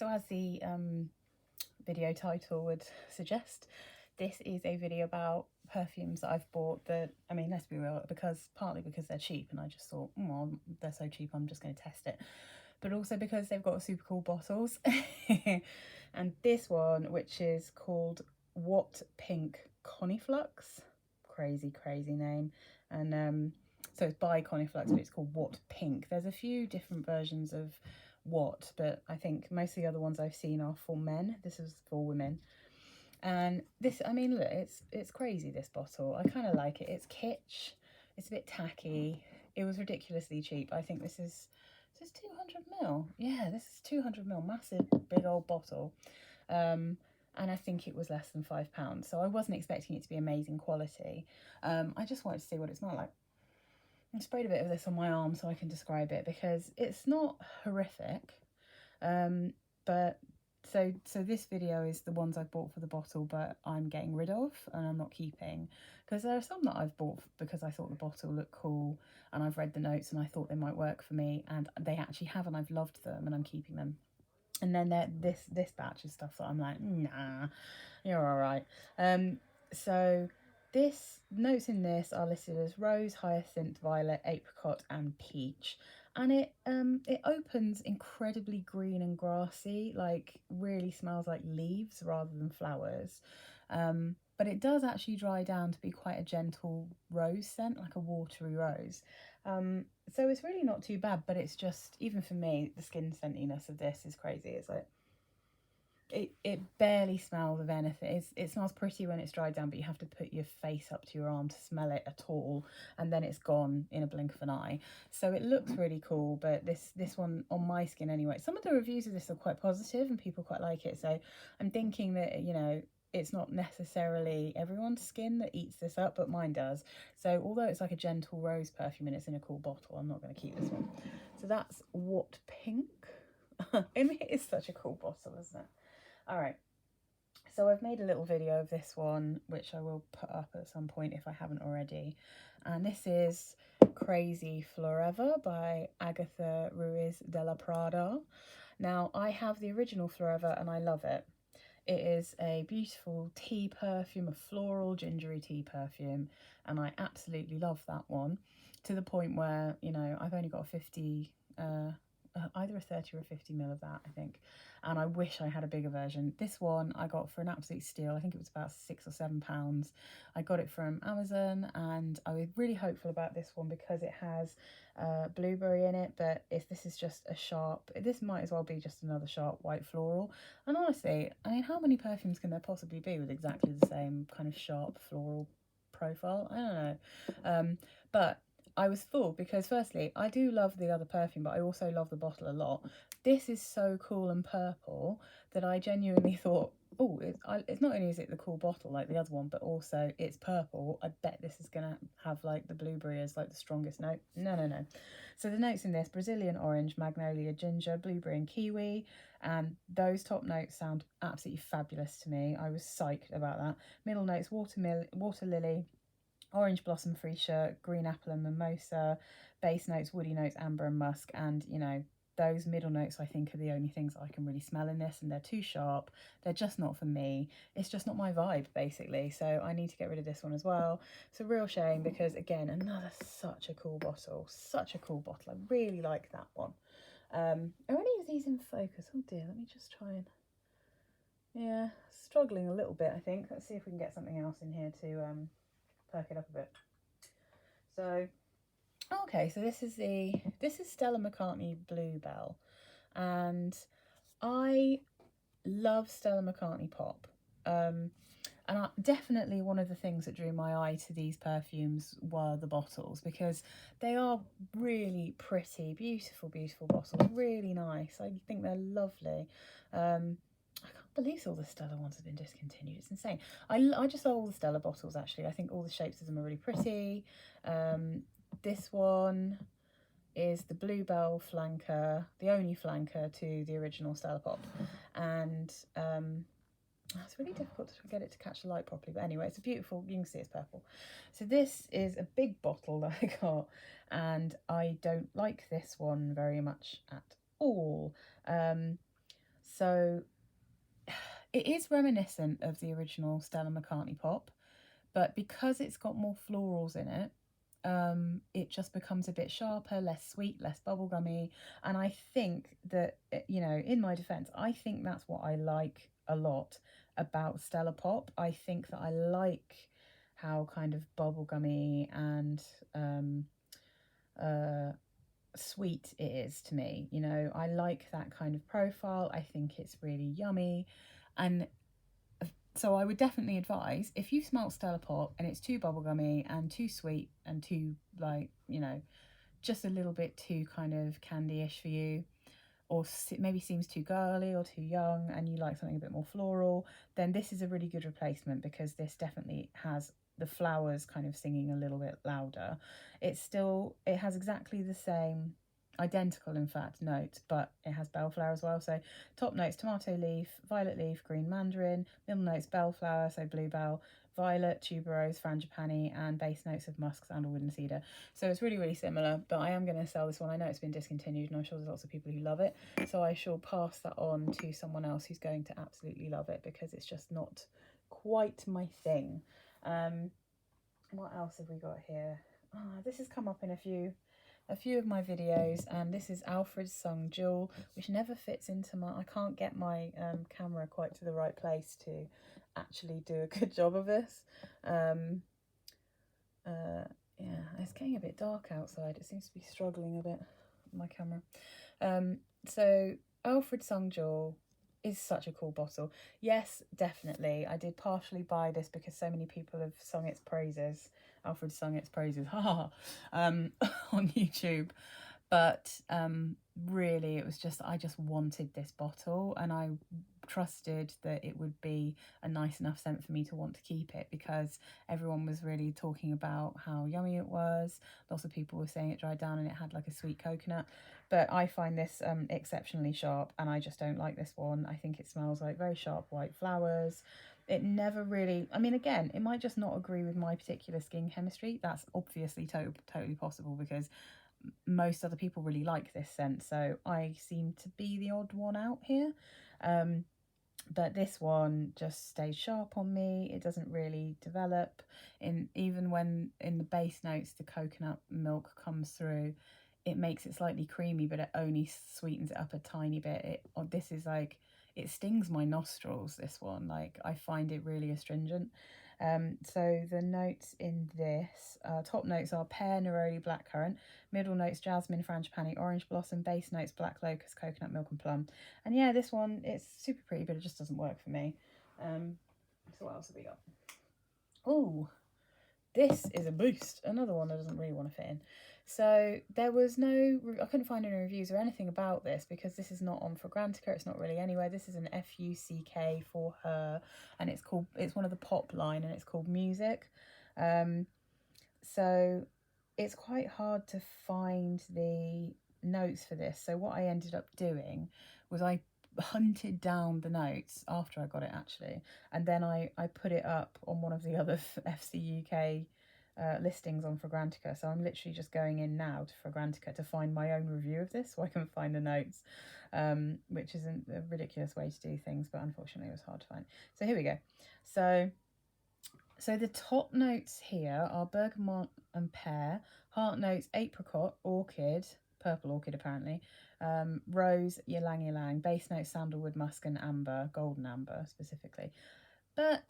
So as the video title would suggest, this is a video about perfumes that I've bought that, I mean, let's be real, partly because they're cheap and I just thought, well, they're so cheap, I'm just going to test it. But also because they've got super cool bottles. And this one, which is called What Pink Cofinluxe, crazy name. And so it's by Cofinluxe, but it's called What Pink. There's a few different versions of What, but I think most of the other ones I've seen are for men. This is for women. And this, I mean, look, it's crazy, this bottle. I kind of like it. It's kitsch. It's a bit tacky. It was ridiculously cheap. I think this is 200ml. Yeah, this is 200ml, massive, big old bottle. And I think it was less than £5. So I wasn't expecting it to be amazing quality. I just wanted to see what it smelled like. I sprayed a bit of this on my arm so I can describe it, because it's not horrific. But so this video is the ones I've bought for the bottle, but I'm getting rid of and I'm not keeping, because there are some that I've bought because I thought the bottle looked cool and I've read the notes and I thought they might work for me, and they actually have, and I've loved them and I'm keeping them. And then this batch of stuff that I'm like, nah, you're all right. So this notes in this are listed as rose, hyacinth, violet, apricot, and peach. And it opens incredibly green and grassy, like really smells like leaves rather than flowers. But it does actually dry down to be quite a gentle rose scent, like a watery rose. So it's really not too bad, but it's just, even for me, the skin scentiness of this is crazy. It's like, it barely smells of anything. It smells pretty when it's dried down, but you have to put your face up to your arm to smell it at all, and then it's gone in a blink of an eye. So it looks really cool, but this one on my skin anyway, some of the reviews of this are quite positive and people quite like it, so I'm thinking that, you know, it's not necessarily everyone's skin that eats this up, but mine does. So although it's like a gentle rose perfume and it's in a cool bottle, I'm not going to keep this one. So that's What Pink. I mean, it's such a cool bottle, isn't it? All right, so I've made a little video of this one, which I will put up at some point if I haven't already. And this is Crazy Florever by Agatha Ruiz de la Prada. Now, I have the original Florever and I love it. It is a beautiful tea perfume, a floral gingery tea perfume, and I absolutely love that one, to the point where, you know, I've only got a 50, either a 30 or a 50ml of that, I think, and I wish I had a bigger version. This one I got for an absolute steal. I think it was about £6 or £7. I got it from Amazon, and I was really hopeful about this one because it has blueberry in it, but if this is just a sharp, this might as well be just another sharp white floral. And honestly, I mean, how many perfumes can there possibly be with exactly the same kind of sharp floral profile? I don't know. But I was fooled because, firstly, I do love the other perfume, but I also love the bottle a lot. This is so cool and purple that I genuinely thought, oh, it's not only is it the cool bottle like the other one, but also it's purple. I bet this is going to have like the blueberry as like the strongest note. No. So the notes in this: Brazilian orange, magnolia, ginger, blueberry and kiwi. And those top notes sound absolutely fabulous to me. I was psyched about that. Middle notes: water lily, orange blossom freesia, green apple and mimosa. Base notes: woody notes, amber and musk. And, you know, those middle notes I think are the only things I can really smell in this, and they're too sharp. They're just not for me. It's just not my vibe, basically. So I need to get rid of this one as well. It's a real shame because, again, another such a cool bottle. Such a cool bottle. I really like that one. Are any of these in focus? Oh dear, let me just try and... Yeah, struggling a little bit, I think. Let's see if we can get something else in here to perk it up a bit. So... okay, so this is Stella McCartney Bluebell, and I love Stella McCartney Pop, and definitely one of the things that drew my eye to these perfumes were the bottles, because they are really pretty, beautiful bottles, really nice. I think they're lovely. I can't believe all the Stella ones have been discontinued. It's insane. I just love all the Stella bottles, actually. I think all the shapes of them are really pretty. This one is the Bluebell flanker, the only flanker to the original Stella Pop. And it's really difficult to get it to catch the light properly. But anyway, it's a beautiful, you can see it's purple. So this is a big bottle that I got, and I don't like this one very much at all. So it is reminiscent of the original Stella McCartney Pop, but because it's got more florals in it, it just becomes a bit sharper, less sweet, less bubblegummy. And I think that, you know, in my defense, I think that's what I like a lot about Stella Pop. I think that I like how kind of bubblegummy and sweet it is to me. You know, I like that kind of profile. I think it's really yummy. And so I would definitely advise, if you smell Stella Pop and it's too bubblegummy and too sweet and too, like, you know, just a little bit too kind of candy-ish for you, or maybe seems too girly or too young, and you like something a bit more floral, then this is a really good replacement, because this definitely has the flowers kind of singing a little bit louder. It has exactly the same, identical in fact, notes, but it has bellflower as well. So top notes: tomato leaf, violet leaf, green mandarin. Middle notes: bellflower, so bluebell, violet, tuberose, frangipani, and base notes of musk, sandalwood, and cedar. So it's really, really similar, but I am going to sell this one. I know it's been discontinued, and I'm sure there's lots of people who love it, so I shall pass that on to someone else who's going to absolutely love it, because it's just not quite my thing. What else have we got here? This has come up in a few of my videos, and this is Alfred's Sung Jewel, which never fits into my, I can't get my camera quite to the right place to actually do a good job of this. Yeah, it's getting a bit dark outside. It seems to be struggling a bit, my camera. So Alfred Sung Jewel is such a cool bottle. Yes, definitely. I did partially buy this because so many people have sung its praises. Alfred sung its praises, on YouTube. But really, it was just, I just wanted this bottle, and I trusted that it would be a nice enough scent for me to want to keep it, because everyone was really talking about how yummy it was. Lots of people were saying it dried down and it had like a sweet coconut. But I find this exceptionally sharp, and I just don't like this one. I think it smells like very sharp white flowers. It never really, I mean, again, it might just not agree with my particular skin chemistry. That's obviously totally possible, because most other people really like this scent, so I seem to be the odd one out here. But this one just stays sharp on me. It doesn't really develop, even when in the base notes the coconut milk comes through. It makes it slightly creamy, but it only sweetens it up a tiny bit. This is like, it stings my nostrils, this one. Like, I find it really astringent. So the notes in this, top notes are pear, neroli, blackcurrant. Middle notes: jasmine, frangipani, orange blossom. Base notes: black locust, coconut milk, and plum. And yeah, this one, it's super pretty, but it just doesn't work for me. So what else have we got? Oh, this is a boost. Another one that doesn't really want to fit in. So there was I couldn't find any reviews or anything about this, because this is not on Fragrantica. It's not really anywhere. This is an FUCK for her, and it's one of the Pop line, and it's called Music. So it's quite hard to find the notes for this. So what I ended up doing was I hunted down the notes after I got it, actually, and then I put it up on one of the other FCUK listings on Fragrantica. So I'm literally just going in now to Fragrantica to find my own review of this, so I can find the notes, which is a ridiculous way to do things, but unfortunately it was hard to find. So here we go. So the top notes here are bergamot and pear. Heart notes: apricot, orchid, purple orchid apparently, rose, ylang ylang. Base notes: sandalwood, musk, and amber, golden amber specifically. But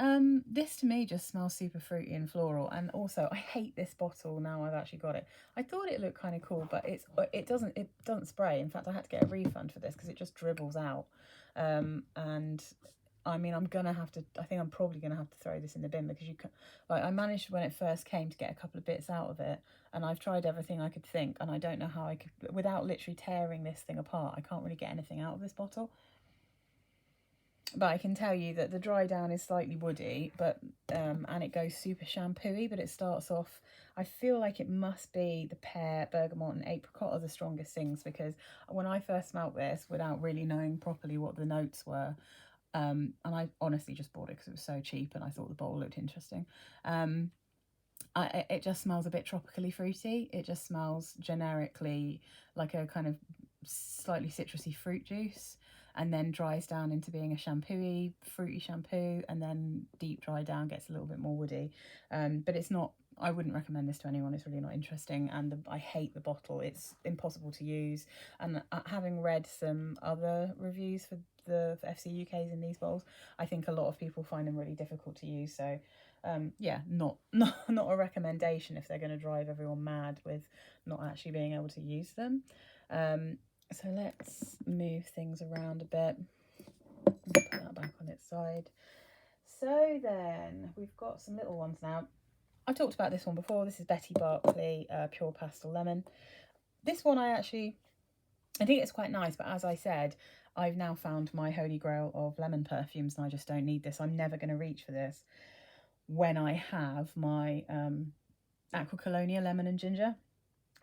this to me just smells super fruity and floral. And also, I hate this bottle now I've actually got it. I thought it looked kind of cool, but it doesn't spray. In fact, I had to get a refund for this because it just dribbles out. And I mean, I'm probably gonna have to throw this in the bin, because I managed when it first came to get a couple of bits out of it, and I've tried everything I could think, and I don't know how I could, without literally tearing this thing apart, I can't really get anything out of this bottle. But I can tell you that the dry down is slightly woody, but and it goes super shampooey, but it starts off, I feel like it must be the pear, bergamot, and apricot are the strongest things, because when I first smelt this, without really knowing properly what the notes were, and I honestly just bought it because it was so cheap and I thought the bottle looked interesting, it just smells a bit tropically fruity. It just smells generically like a kind of slightly citrusy fruit juice. and then dries down into being a shampooy, fruity shampoo, and then deep dry down, gets a little bit more woody. But it's not, I wouldn't recommend this to anyone. It's really not interesting, and I hate the bottle. It's impossible to use. And having read some other reviews for the FCUKs in these bottles, I think a lot of people find them really difficult to use. So yeah, not a recommendation if they're going to drive everyone mad with not actually being able to use them. So let's move things around a bit. Put that back on its side. So then we've got some little ones now. I've talked about this one before. This is Betty Barclay Pure Pastel Lemon. This one I think it's quite nice, but as I said, I've now found my holy grail of lemon perfumes and I just don't need this. I'm never going to reach for this when I have my Aqua Colonia Lemon and Ginger.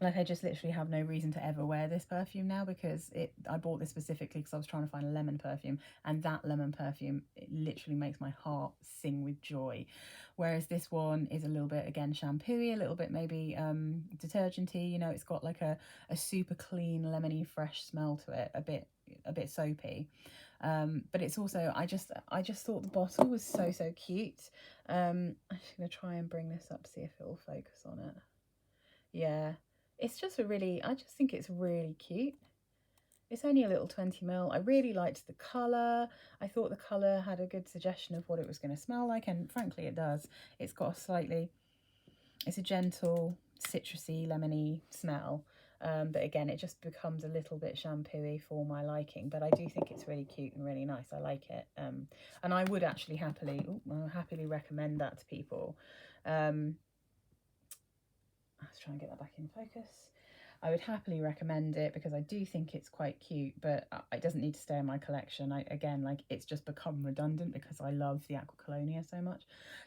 Like, I just literally have no reason to ever wear this perfume now, because I bought this specifically because I was trying to find a lemon perfume, and that lemon perfume, it literally makes my heart sing with joy. Whereas this one is a little bit, again, shampooy, a little bit maybe detergenty, you know, it's got like a super clean, lemony, fresh smell to it, a bit soapy. But it's also, I just thought the bottle was so cute. I'm just going to try and bring this up, see if it will focus on it. Yeah. It's just I just think it's really cute. It's only a little 20ml. I really liked the colour. I thought the colour had a good suggestion of what it was going to smell like, and frankly it does. It's got it's a gentle, citrusy, lemony smell. But again, it just becomes a little bit shampooy for my liking. But I do think it's really cute and really nice. I like it. And I would actually happily recommend that to people. Let's try and get that back in focus. I would happily recommend it because I do think it's quite cute, but it doesn't need to stay in my collection. It's just become redundant because I love the Aqua Colonia so much.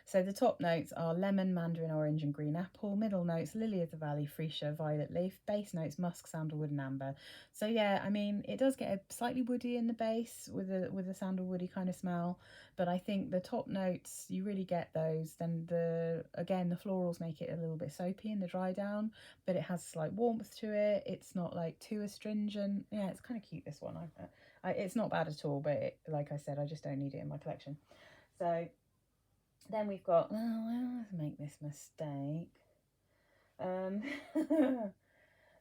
So the top notes are lemon, mandarin orange and green apple. Middle notes, lily of the valley, freesia, violet leaf. Base notes, musk, sandalwood and amber. So yeah, I mean, it does get a slightly woody in the base with a sandalwoody kind of smell, but I think the top notes, you really get those. Then the florals make it a little bit soapy in the dry down, but it has slight warmth to it. It's not like too astringent. Yeah, it's kind of cute, this one. It's not bad at all, but like I said, I just don't need it in my collection. So then we've got, let's make this mistake.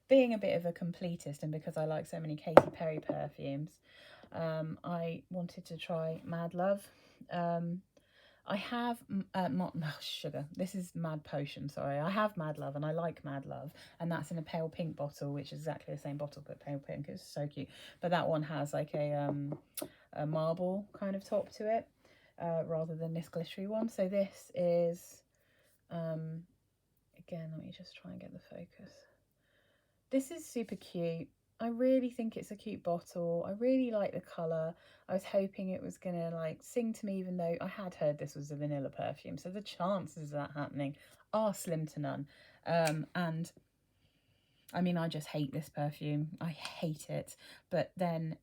Being a bit of a completist, and because I like so many Katy Perry perfumes, I wanted to try Mad Love. I have not sugar. This is Mad Potion. Sorry, I have Mad Love and I like Mad Love, and that's in a pale pink bottle, which is exactly the same bottle but pale pink. It's so cute. But that one has like a marble kind of top to it, rather than this glittery one. So this is again. Let me just try and get the focus. This is super cute. I really think it's a cute bottle. I really like the colour. I was hoping it was going to like sing to me, even though I had heard this was a vanilla perfume. So the chances of that happening are slim to none. And I mean, I just hate this perfume. I hate it. But then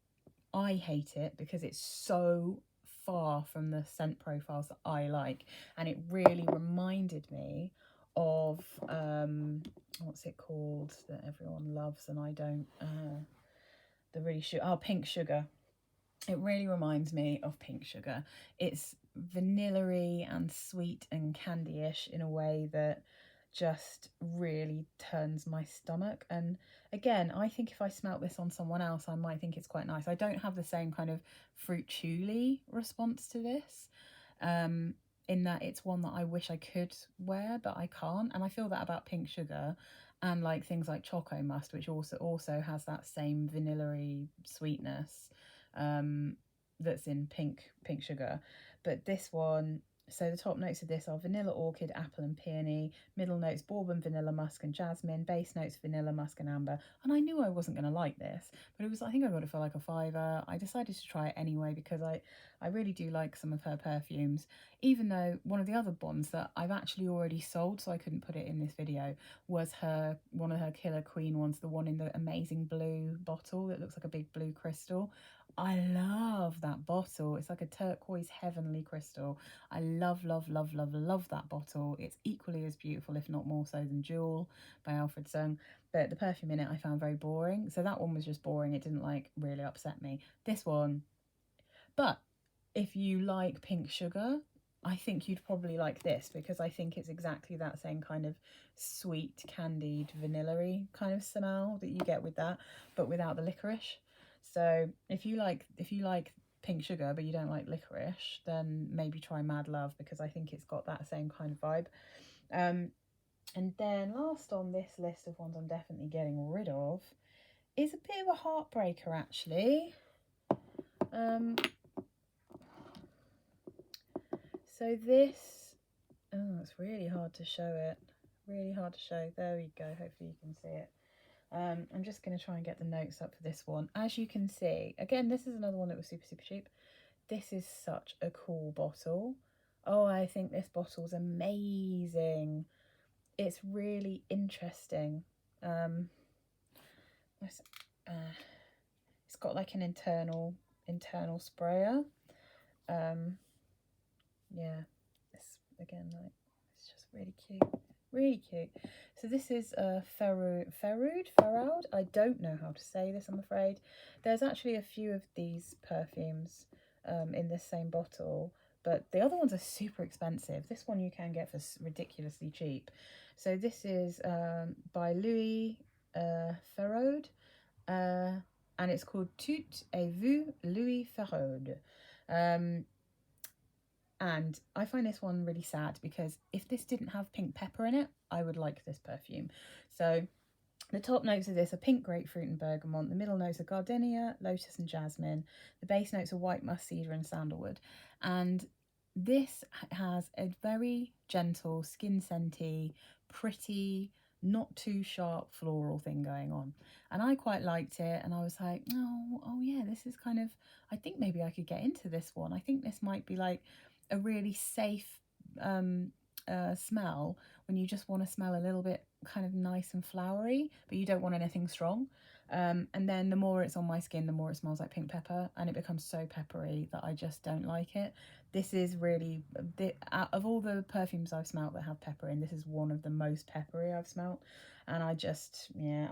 I hate it because it's so far from the scent profiles that I like. And it really reminded me of what's it called that everyone loves and I don't, the really Pink Sugar. It really reminds me of Pink Sugar. It's vanilla-y and sweet and candy-ish in a way that just really turns my stomach. And again, I think if I smelt this on someone else, I might think it's quite nice. I don't have the same kind of fruit chewy response to this, in that it's one that I wish I could wear, but I can't. And I feel that about Pink Sugar and like things like Choco Must, which also has that same vanilla-y sweetness that's in Pink Sugar. But this one, so the top notes of this are vanilla, orchid, apple and peony. Middle notes, bourbon, vanilla, musk and jasmine. Base notes, vanilla, musk and amber. And I knew I wasn't going to like this, but it was, I think I got it for like a £5. I decided to try it anyway because I really do like some of her perfumes, even though one of the other ones that I've actually already sold, so I couldn't put it in this video, was one of her Killer Queen ones, the one in the amazing blue bottle that looks like a big blue crystal. I love that bottle. It's like a turquoise heavenly crystal. I love, love, love, love, love that bottle. It's equally as beautiful, if not more so, than Jewel by Alfred. But the perfume in it I found very boring. So that one was just boring. It didn't like really upset me. This one, but if you like Pink Sugar, I think you'd probably like this, because I think it's exactly that same kind of sweet, candied, vanilla-y kind of smell that you get with that, but without the licorice. So if you like Pink Sugar but you don't like licorice, then maybe try Mad Love, because I think it's got that same kind of vibe. And then last on this list of ones I'm definitely getting rid of is a bit of a heartbreaker, actually. So this, oh, it's really hard to show it. Really hard to show. There we go. Hopefully you can see it. I'm just going to try and get the notes up for this one. As you can see, again, this is another one that was super, super cheap. This is such a cool bottle. Oh, I think this bottle's amazing. It's really interesting. It's got like an internal sprayer. Yeah, it's again, like, it's just really cute, really cute. So this is Feraud. I don't know how to say this, I'm afraid. There's actually a few of these perfumes in this same bottle, but the other ones are super expensive. This one you can get for ridiculously cheap. So this is by Louis Feraud, and it's called Tout et Vous Louis Feraud. And I find this one really sad, because if this didn't have pink pepper in it, I would like this perfume. So the top notes of this are pink grapefruit and bergamot. The middle notes are gardenia, lotus and jasmine. The base notes are white musk, cedar and sandalwood. And this has a very gentle, skin scenty, pretty, not too sharp floral thing going on. And I quite liked it, and I was like, oh yeah, this is kind of, I think maybe I could get into this one. I think this might be like a really safe smell when you just want to smell a little bit kind of nice and flowery, but you don't want anything strong. And then the more it's on my skin, the more it smells like pink pepper, and it becomes so peppery that I just don't like it. This is really, out of all the perfumes I've smelt that have pepper in, this is one of the most peppery I've smelt. And I just, yeah,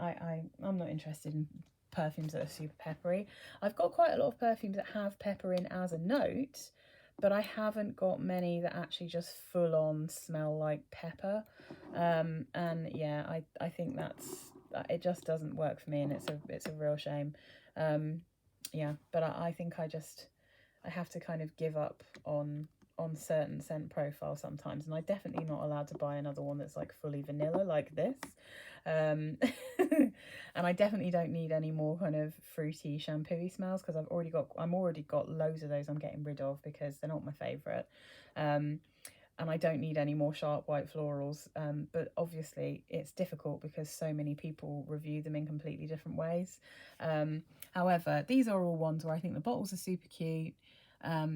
I'm not interested in perfumes that are super peppery. I've got quite a lot of perfumes that have pepper in as a note, but I haven't got many that actually just full on smell like pepper. And yeah, I think it just doesn't work for me, and it's a real shame. Yeah, but I think I have to kind of give up on certain scent profiles sometimes, and I'm definitely not allowed to buy another one that's like fully vanilla like this. And I definitely don't need any more kind of fruity shampoo-y smells, because I'm already got loads of those I'm getting rid of, because they're not my favourite. And I don't need any more sharp white florals, but obviously it's difficult because so many people review them in completely different ways. However, these are all ones where I think the bottles are super cute.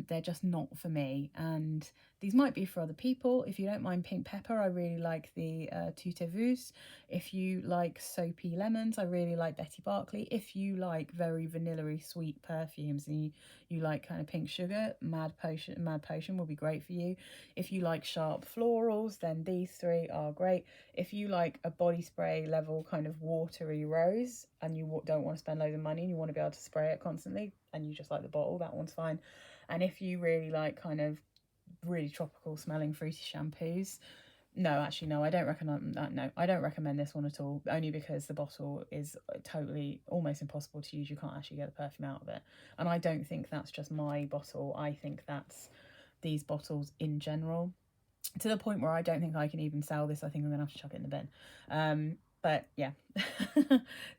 They're just not for me, and these might be for other people. If you don't mind pink pepper, I really like the Tout et Vous. If you like soapy lemons, I really like Betty Barclay. If you like very vanilla-y sweet perfumes and you like kind of pink sugar, Mad Potion will be great for you. If you like sharp florals, then these three are great. If you like a body spray level kind of watery rose and you don't want to spend loads of money and you want to be able to spray it constantly and you just like the bottle, that one's fine. And if you really like kind of really tropical smelling fruity shampoos, I don't recommend that. No, I don't recommend this one at all, only because the bottle is totally almost impossible to use. You can't actually get the perfume out of it. And I don't think that's just my bottle. I think that's these bottles in general, to the point where I don't think I can even sell this. I think I'm gonna have to chuck it in the bin. But yeah.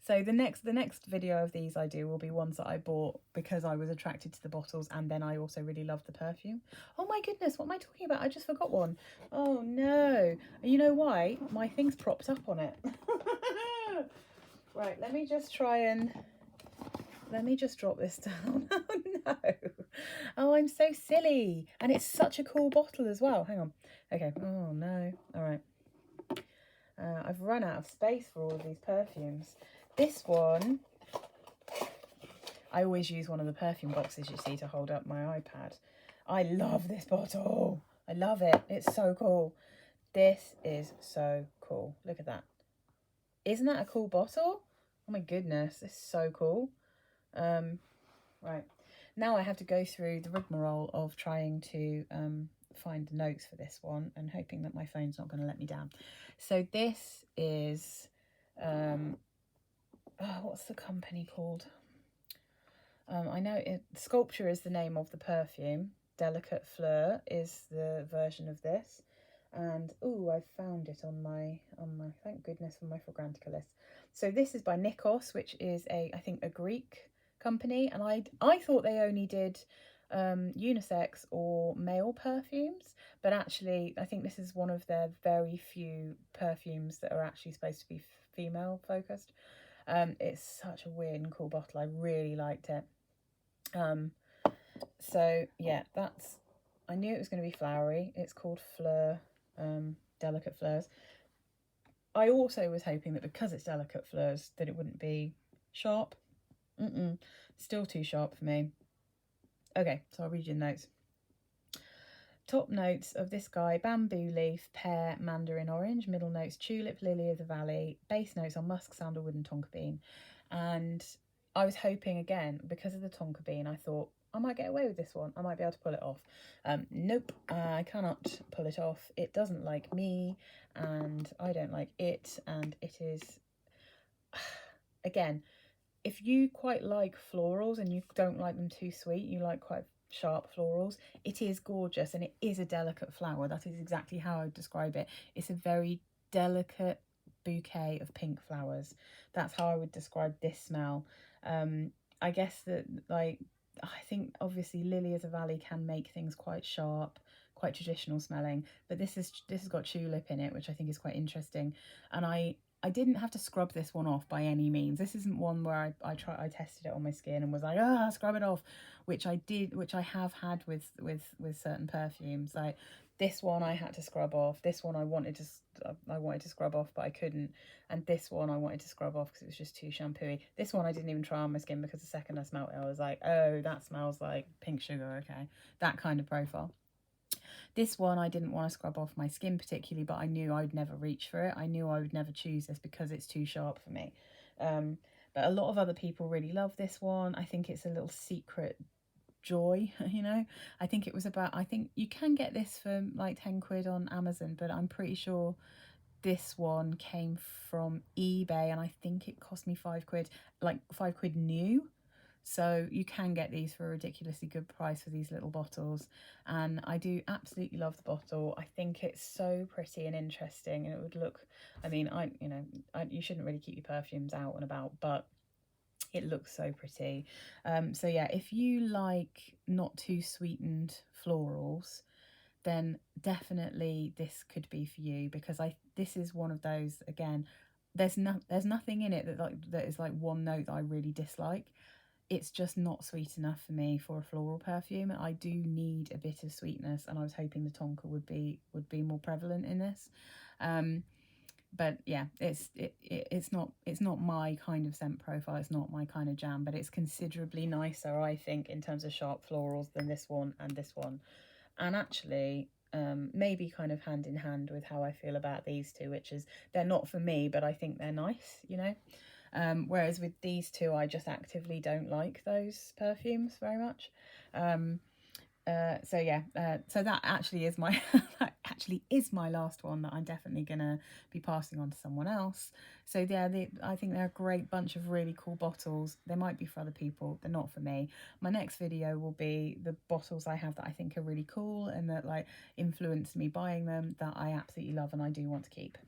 So the next video of these I do will be ones that I bought because I was attracted to the bottles, and then I also really loved the perfume. Oh my goodness, what am I talking about? I just forgot one. Oh no. You know why? My thing's propped up on it. Right, let me just drop this down. Oh no. Oh, I'm so silly. And it's such a cool bottle as well. Hang on. Okay. Oh no. All right. I've run out of space for all of these perfumes. This one, I always use one of the perfume boxes, you see, to hold up my iPad. I love this bottle. I love it. It's so cool. This is so cool. Look at that. Isn't that a cool bottle? Oh my goodness, it's so cool. Right. Now I have to go through the rigmarole of trying to find the notes for this one and hoping that my phone's not going to let me down. So this is, what's the company called? I know Sculpture is the name of the perfume. Delicate Fleur is the version of this. And, oh, I found it on my, thank goodness for my Fragrantica list. So this is by Nikos, which is I think a Greek company. And I thought they only did unisex or male perfumes, but actually I think this is one of their very few perfumes that are actually supposed to be female focused. It's such a weird and cool bottle. I really liked it. So yeah, I knew it was going to be flowery. It's called Fleur, Delicate Fleurs. I also was hoping that because it's Delicate Fleurs that it wouldn't be sharp. Still too sharp for me. Okay, so I'll read you the notes. Top notes of this guy: bamboo leaf, pear, mandarin orange. Middle notes: tulip, lily of the valley. Base notes are musk, sandalwood and tonka bean. And I was hoping, again, because of the tonka bean, I thought I might get away with this one. I might be able to pull it off. Nope, I cannot pull it off. It doesn't like me, and I don't like it. And it is, again, if you quite like florals and you don't like them too sweet, you like quite sharp florals, it is gorgeous, and it is a delicate flower. That is exactly how I would describe it. It's a very delicate bouquet of pink flowers. That's how I would describe this smell. I guess that, like, I think obviously Lily of the Valley can make things quite sharp, quite traditional smelling, but this has got tulip in it, which I think is quite interesting. And I didn't have to scrub this one off by any means. This isn't one where I tested it on my skin and was like, scrub it off, which I did, which I have had with certain perfumes. Like this one I had to scrub off. This one I wanted to scrub off, but I couldn't. And this one I wanted to scrub off because it was just too shampooey. This one I didn't even try on my skin because the second I smelled it, I was like, oh, that smells like pink sugar. Okay, that kind of profile. This one I didn't want to scrub off my skin particularly, but I knew I'd never reach for it. I knew I would never choose this because it's too sharp for me. But a lot of other people really love this one. I think it's a little secret joy, you know. I think you can get this for like 10 quid on Amazon, but I'm pretty sure this one came from eBay and I think it cost me 5 quid, like 5 quid new. So you can get these for a ridiculously good price for these little bottles. And I do absolutely love the bottle. I think it's so pretty and interesting, and it would look, I mean, you shouldn't really keep your perfumes out and about, but it looks so pretty. So yeah, if you like not too sweetened florals, then definitely this could be for you, because this is one of those, again, there's nothing in it that is like one note that I really dislike. It's just not sweet enough for me for a floral perfume. I do need a bit of sweetness, and I was hoping the tonka would be more prevalent in this. But yeah, it's not my kind of scent profile. It's not my kind of jam, but it's considerably nicer, I think, in terms of sharp florals than this one and this one. And actually, maybe kind of hand in hand with how I feel about these two, which is they're not for me, but I think they're nice, you know. Whereas with these two, I just actively don't like those perfumes very much. So yeah, so that actually is my last one that I'm definitely gonna be passing on to someone else. So yeah, I think they're a great bunch of really cool bottles. They might be for other people, they're not for me. My next video will be the bottles I have that I think are really cool and that like influenced me buying them, that I absolutely love and I do want to keep.